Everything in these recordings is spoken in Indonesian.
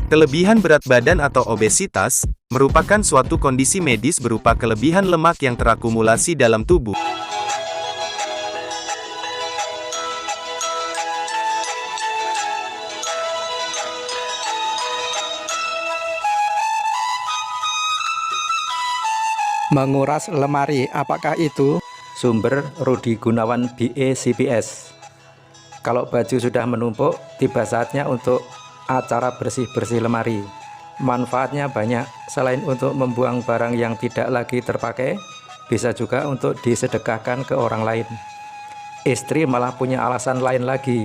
Kelebihan berat badan atau obesitas merupakan suatu kondisi medis berupa kelebihan lemak yang terakumulasi dalam tubuh. Menguras lemari, apakah itu? Sumber Rudi Gunawan BE CPS. Kalau baju sudah menumpuk, tiba saatnya untuk acara bersih-bersih lemari. Manfaatnya banyak, selain untuk membuang barang yang tidak lagi terpakai, bisa juga untuk disedekahkan ke orang lain. Istri malah punya alasan lain lagi,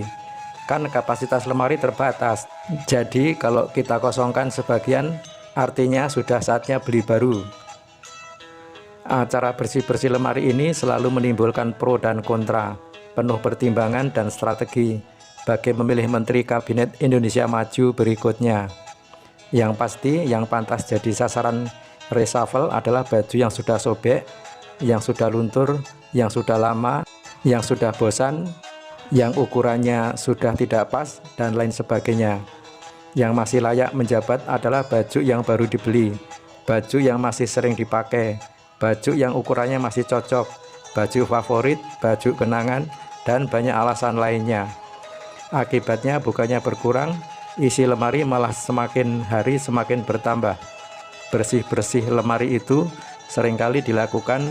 kan kapasitas lemari terbatas. Jadi kalau kita kosongkan sebagian, artinya sudah saatnya beli baru. Acara bersih-bersih lemari ini selalu menimbulkan pro dan kontra, penuh pertimbangan dan strategi bagi memilih Menteri Kabinet Indonesia Maju berikutnya. Yang pasti, yang pantas jadi sasaran reshuffle adalah baju yang sudah sobek, yang sudah luntur, yang sudah lama, yang sudah bosan, yang ukurannya sudah tidak pas, dan lain sebagainya. Yang masih layak menjabat adalah baju yang baru dibeli, baju yang masih sering dipakai, baju yang ukurannya masih cocok, baju favorit, baju kenangan, dan banyak alasan lainnya. Akibatnya bukannya berkurang, isi lemari malah semakin hari semakin bertambah. Bersih-bersih lemari itu seringkali dilakukan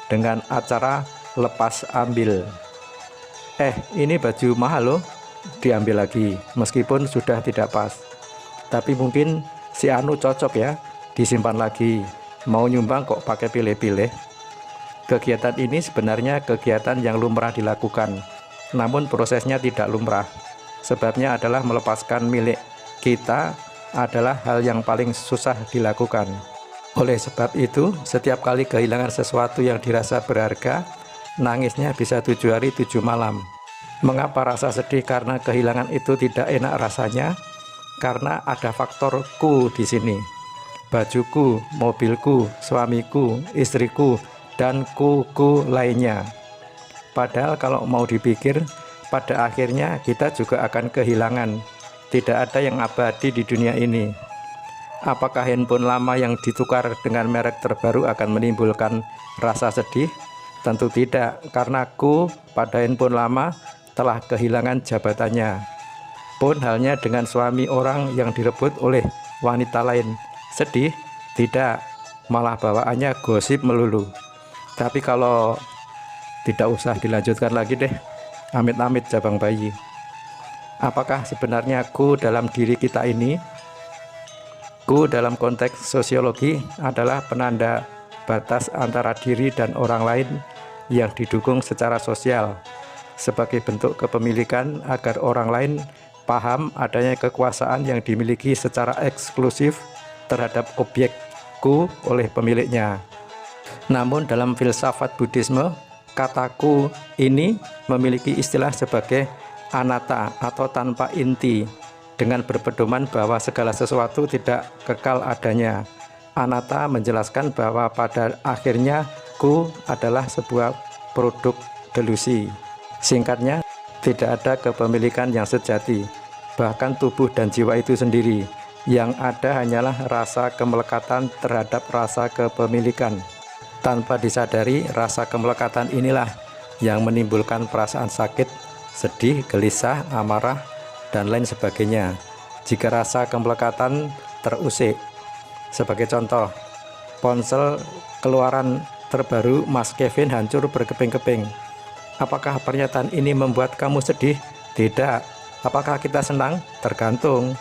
dengan acara lepas ambil. Ini baju mahal loh, diambil lagi meskipun sudah tidak pas. Tapi mungkin si Anu cocok ya, disimpan lagi. Mau nyumbang kok pakai pilih-pilih. Kegiatan ini sebenarnya kegiatan yang lumrah dilakukan, namun prosesnya tidak lumrah. Sebabnya adalah melepaskan milik kita adalah hal yang paling susah dilakukan. Oleh sebab itu, setiap kali kehilangan sesuatu yang dirasa berharga, nangisnya bisa 7 hari 7 malam. Mengapa rasa sedih karena kehilangan itu tidak enak rasanya? Karena ada faktor ku di sini. Bajuku, mobilku, suamiku, istriku, dan ku lainnya. Padahal kalau mau dipikir, pada akhirnya kita juga akan kehilangan. Tidak ada yang abadi di dunia ini. Apakah handphone lama yang ditukar dengan merek terbaru akan menimbulkan rasa sedih? Tentu tidak, karena ku pada handphone lama telah kehilangan jabatannya. Pun halnya dengan suami orang yang direbut oleh wanita lain. Sedih? Tidak, malah bawaannya gosip melulu. Tapi kalau tidak usah dilanjutkan lagi deh, amit-amit jabang bayi. Apakah sebenarnya ku dalam diri kita ini? Ku dalam konteks sosiologi adalah penanda batas antara diri dan orang lain yang didukung secara sosial, sebagai bentuk kepemilikan agar orang lain paham adanya kekuasaan yang dimiliki secara eksklusif terhadap objekku oleh pemiliknya. Namun dalam filsafat Buddhisme, kataku ini memiliki istilah sebagai anatta atau tanpa inti, dengan berpedoman bahwa segala sesuatu tidak kekal adanya. Anatta menjelaskan bahwa pada akhirnya ku adalah sebuah produk delusi. Singkatnya, tidak ada kepemilikan yang sejati, bahkan tubuh dan jiwa itu sendiri. Yang ada hanyalah rasa kemelekatan terhadap rasa kepemilikan. Tanpa disadari, rasa kemelekatan inilah yang menimbulkan perasaan sakit, sedih, gelisah, amarah, dan lain sebagainya. Jika rasa kemelekatan terusik, sebagai contoh, ponsel keluaran terbaru Mas Kevin hancur berkeping-keping. Apakah pernyataan ini membuat kamu sedih? Tidak. Apakah kita senang? Tergantung.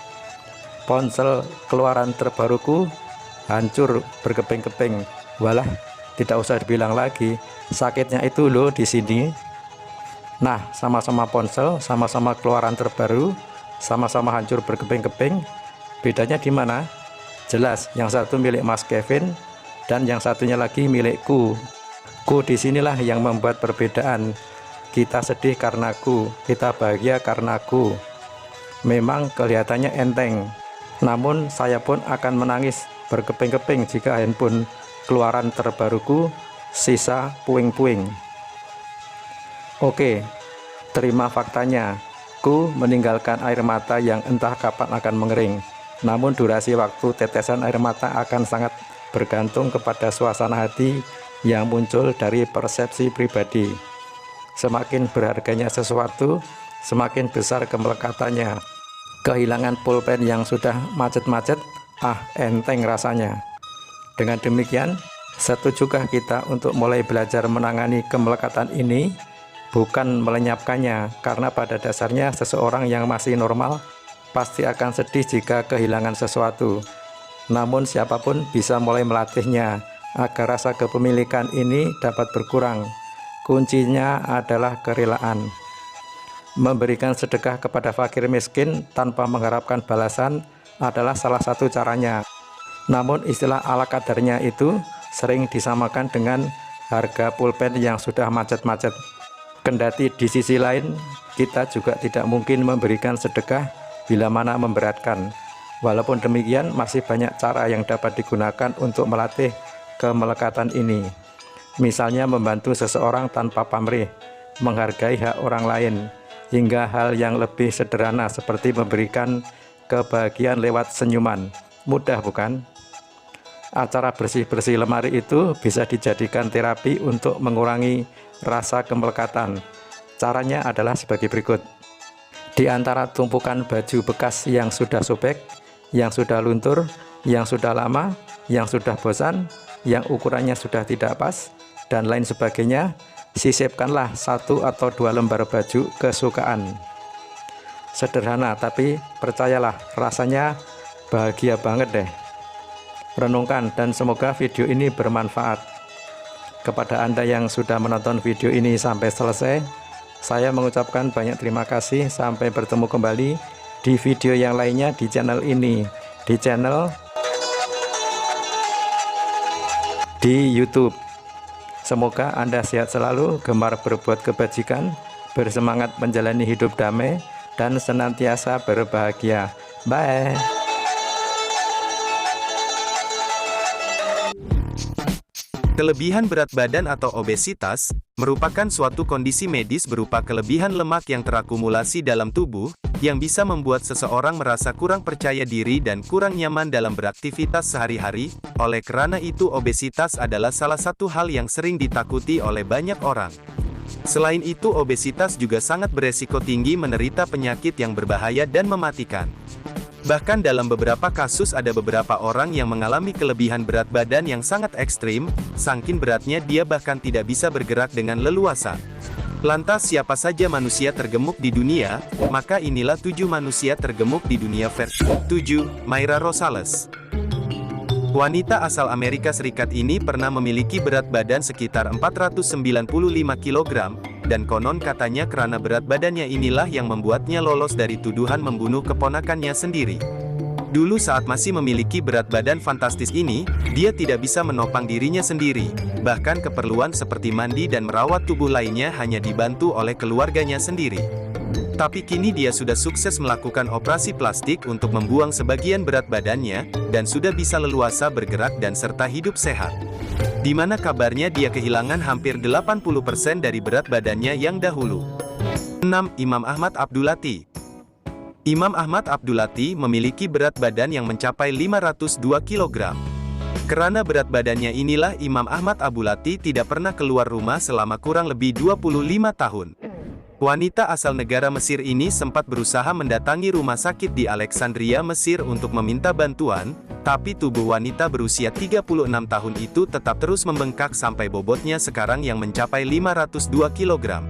Ponsel keluaran terbaruku hancur berkeping-keping. Walah, tidak usah dibilang lagi, sakitnya itu loh di sini. Nah, sama-sama ponsel, sama-sama keluaran terbaru, sama-sama hancur berkeping-keping. Bedanya di mana? Jelas, yang satu milik Mas Kevin dan yang satunya lagi milikku. Ku disinilah yang membuat perbedaan. Kita sedih karena ku, kita bahagia karena ku. Memang kelihatannya enteng, namun saya pun akan menangis berkeping-keping jika handphone keluaran terbaruku sisa puing-puing. Oke, terima faktanya. Ku meninggalkan air mata yang entah kapan akan mengering. Namun durasi waktu tetesan air mata akan sangat bergantung kepada suasana hati yang muncul dari persepsi pribadi. Semakin berharganya sesuatu, semakin besar kemelekatannya. Kehilangan pulpen yang sudah macet-macet, enteng rasanya. Dengan demikian, setujukah kita untuk mulai belajar menangani kemelekatan ini? Bukan melenyapkannya, karena pada dasarnya seseorang yang masih normal pasti akan sedih jika kehilangan sesuatu. Namun siapapun bisa mulai melatihnya agar rasa kepemilikan ini dapat berkurang. Kuncinya adalah kerelaan. Memberikan sedekah kepada fakir miskin tanpa mengharapkan balasan adalah salah satu caranya. Namun istilah ala kadarnya itu sering disamakan dengan harga pulpen yang sudah macet-macet. Kendati di sisi lain, kita juga tidak mungkin memberikan sedekah bila mana memberatkan. Walaupun demikian, masih banyak cara yang dapat digunakan untuk melatih kemelekatan ini. Misalnya membantu seseorang tanpa pamrih, menghargai hak orang lain, hingga hal yang lebih sederhana seperti memberikan kebahagiaan lewat senyuman. Mudah bukan? Acara bersih-bersih lemari itu bisa dijadikan terapi untuk mengurangi rasa kemelekatan. Caranya adalah sebagai berikut. Di antara tumpukan baju bekas yang sudah sobek, yang sudah luntur, yang sudah lama, yang sudah bosan, yang ukurannya sudah tidak pas, dan lain sebagainya, sisipkanlah 1 atau 2 lembar baju kesukaan. Sederhana, tapi percayalah, rasanya bahagia banget deh. Renungkan dan semoga video ini bermanfaat. Kepada Anda yang sudah menonton video ini sampai selesai, saya mengucapkan banyak terima kasih. Sampai bertemu kembali di video yang lainnya di channel ini, di channel di YouTube. Semoga Anda sehat selalu, gemar berbuat kebajikan, bersemangat menjalani hidup damai, dan senantiasa berbahagia. Bye. Kelebihan berat badan atau obesitas merupakan suatu kondisi medis berupa kelebihan lemak yang terakumulasi dalam tubuh, yang bisa membuat seseorang merasa kurang percaya diri dan kurang nyaman dalam beraktivitas sehari-hari. Oleh karena itu, obesitas adalah salah satu hal yang sering ditakuti oleh banyak orang. Selain itu, obesitas juga sangat beresiko tinggi menderita penyakit yang berbahaya dan mematikan. Bahkan dalam beberapa kasus ada beberapa orang yang mengalami kelebihan berat badan yang sangat ekstrim, saking beratnya dia bahkan tidak bisa bergerak dengan leluasa. Lantas siapa saja manusia tergemuk di dunia? Maka inilah 7 manusia tergemuk di dunia versi 7. Mayra Rosales. Wanita asal Amerika Serikat ini pernah memiliki berat badan sekitar 495 kg, dan konon katanya karena berat badannya inilah yang membuatnya lolos dari tuduhan membunuh keponakannya sendiri. Dulu saat masih memiliki berat badan fantastis ini, dia tidak bisa menopang dirinya sendiri. Bahkan keperluan seperti mandi dan merawat tubuh lainnya hanya dibantu oleh keluarganya sendiri. Tapi kini dia sudah sukses melakukan operasi plastik untuk membuang sebagian berat badannya, dan sudah bisa leluasa bergerak dan serta hidup sehat. Di mana kabarnya dia kehilangan hampir 80% dari berat badannya yang dahulu. 6. Imam Ahmad Abdulati. Imam Ahmad Abdulati memiliki berat badan yang mencapai 502 kg. Karena berat badannya inilah Imam Ahmad Abdulati tidak pernah keluar rumah selama kurang lebih 25 tahun. Wanita asal negara Mesir ini sempat berusaha mendatangi rumah sakit di Alexandria, Mesir untuk meminta bantuan, tapi tubuh wanita berusia 36 tahun itu tetap terus membengkak sampai bobotnya sekarang yang mencapai 502 kg.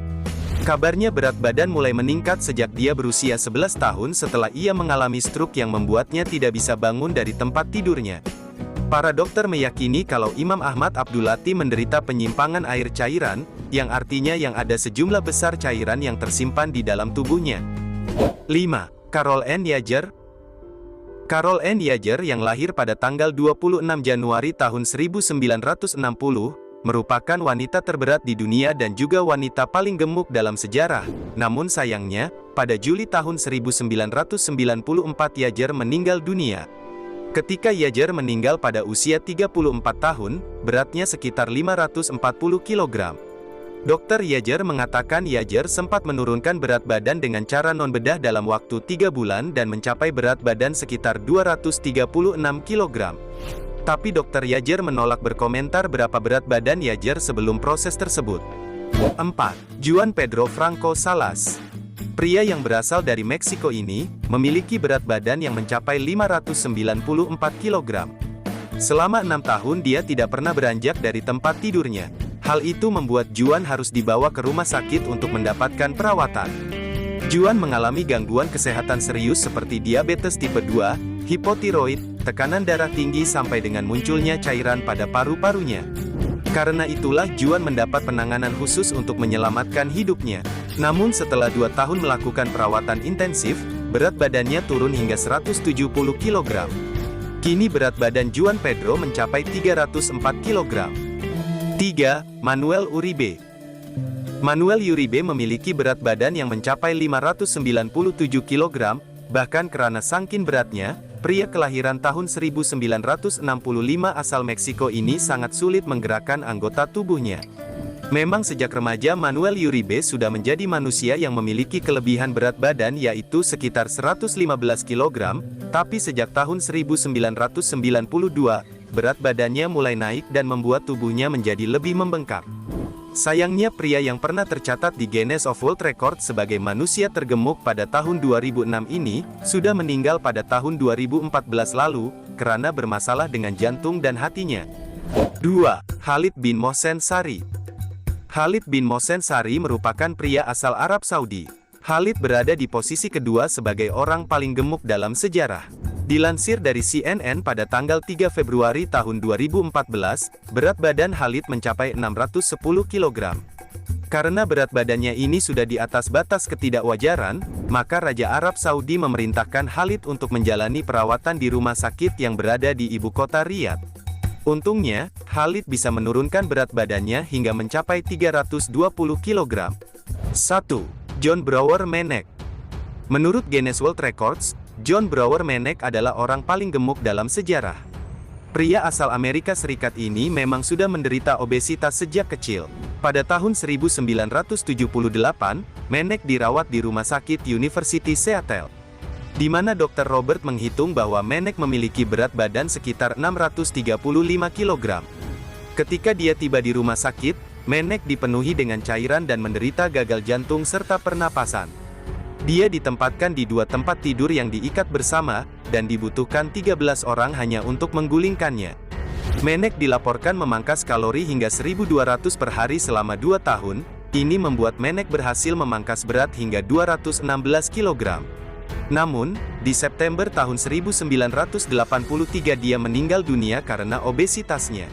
Kabarnya berat badan mulai meningkat sejak dia berusia 11 tahun setelah ia mengalami stroke yang membuatnya tidak bisa bangun dari tempat tidurnya. Para dokter meyakini kalau Imam Ahmad Abdulati menderita penyimpangan air cairan, yang artinya yang ada sejumlah besar cairan yang tersimpan di dalam tubuhnya. 5. Carol Ann Yager. Carol Ann Yager yang lahir pada tanggal 26 Januari tahun 1960, merupakan wanita terberat di dunia dan juga wanita paling gemuk dalam sejarah. Namun sayangnya, pada Juli tahun 1994 Yager meninggal dunia. Ketika Yager meninggal pada usia 34 tahun, beratnya sekitar 540 kg. Dr. Yager mengatakan Yager sempat menurunkan berat badan dengan cara non-bedah dalam waktu 3 bulan dan mencapai berat badan sekitar 236 kg. Tapi Dr. Yager menolak berkomentar berapa berat badan Yager sebelum proses tersebut. 4. Juan Pedro Franco Salas. Pria yang berasal dari Meksiko ini, memiliki berat badan yang mencapai 594 kg. Selama 6 tahun dia tidak pernah beranjak dari tempat tidurnya. Hal itu membuat Juan harus dibawa ke rumah sakit untuk mendapatkan perawatan. Juan mengalami gangguan kesehatan serius seperti diabetes tipe 2, hipotiroid, tekanan darah tinggi sampai dengan munculnya cairan pada paru-parunya. Karena itulah Juan mendapat penanganan khusus untuk menyelamatkan hidupnya. Namun setelah 2 tahun melakukan perawatan intensif, berat badannya turun hingga 170 kg. Kini berat badan Juan Pedro mencapai 304 kg. 3. Manuel Uribe. Manuel Uribe memiliki berat badan yang mencapai 597 kg, bahkan karena saking beratnya, pria kelahiran tahun 1965 asal Meksiko ini sangat sulit menggerakkan anggota tubuhnya. Memang sejak remaja Manuel Uribe sudah menjadi manusia yang memiliki kelebihan berat badan yaitu sekitar 115 kg, tapi sejak tahun 1992, berat badannya mulai naik dan membuat tubuhnya menjadi lebih membengkak. Sayangnya pria yang pernah tercatat di Guinness of World Records sebagai manusia tergemuk pada tahun 2006 ini, sudah meninggal pada tahun 2014 lalu, karena bermasalah dengan jantung dan hatinya. 2. Khalid bin Mohsen Sari. Khalid bin Mohsen Sari merupakan pria asal Arab Saudi. Khalid berada di posisi kedua sebagai orang paling gemuk dalam sejarah. Dilansir dari CNN pada tanggal 3 Februari tahun 2014, berat badan Khalid mencapai 610 kg. Karena berat badannya ini sudah di atas batas ketidakwajaran, maka Raja Arab Saudi memerintahkan Khalid untuk menjalani perawatan di rumah sakit yang berada di ibu kota Riyadh. Untungnya, Khalid bisa menurunkan berat badannya hingga mencapai 320 kg. 1. John Brower Menek. Menurut Guinness World Records, John Brower Menek adalah orang paling gemuk dalam sejarah. Pria asal Amerika Serikat ini memang sudah menderita obesitas sejak kecil. Pada tahun 1978, Menek dirawat di rumah sakit University Seattle, di mana Dr. Robert menghitung bahwa Menek memiliki berat badan sekitar 635 kg. Ketika dia tiba di rumah sakit, Menek dipenuhi dengan cairan dan menderita gagal jantung serta pernapasan. Dia ditempatkan di 2 tempat tidur yang diikat bersama, dan dibutuhkan 13 orang hanya untuk menggulingkannya. Menek dilaporkan memangkas kalori hingga 1.200 per hari selama 2 tahun, ini membuat Menek berhasil memangkas berat hingga 216 kg. Namun, di September tahun 1983 dia meninggal dunia karena obesitasnya.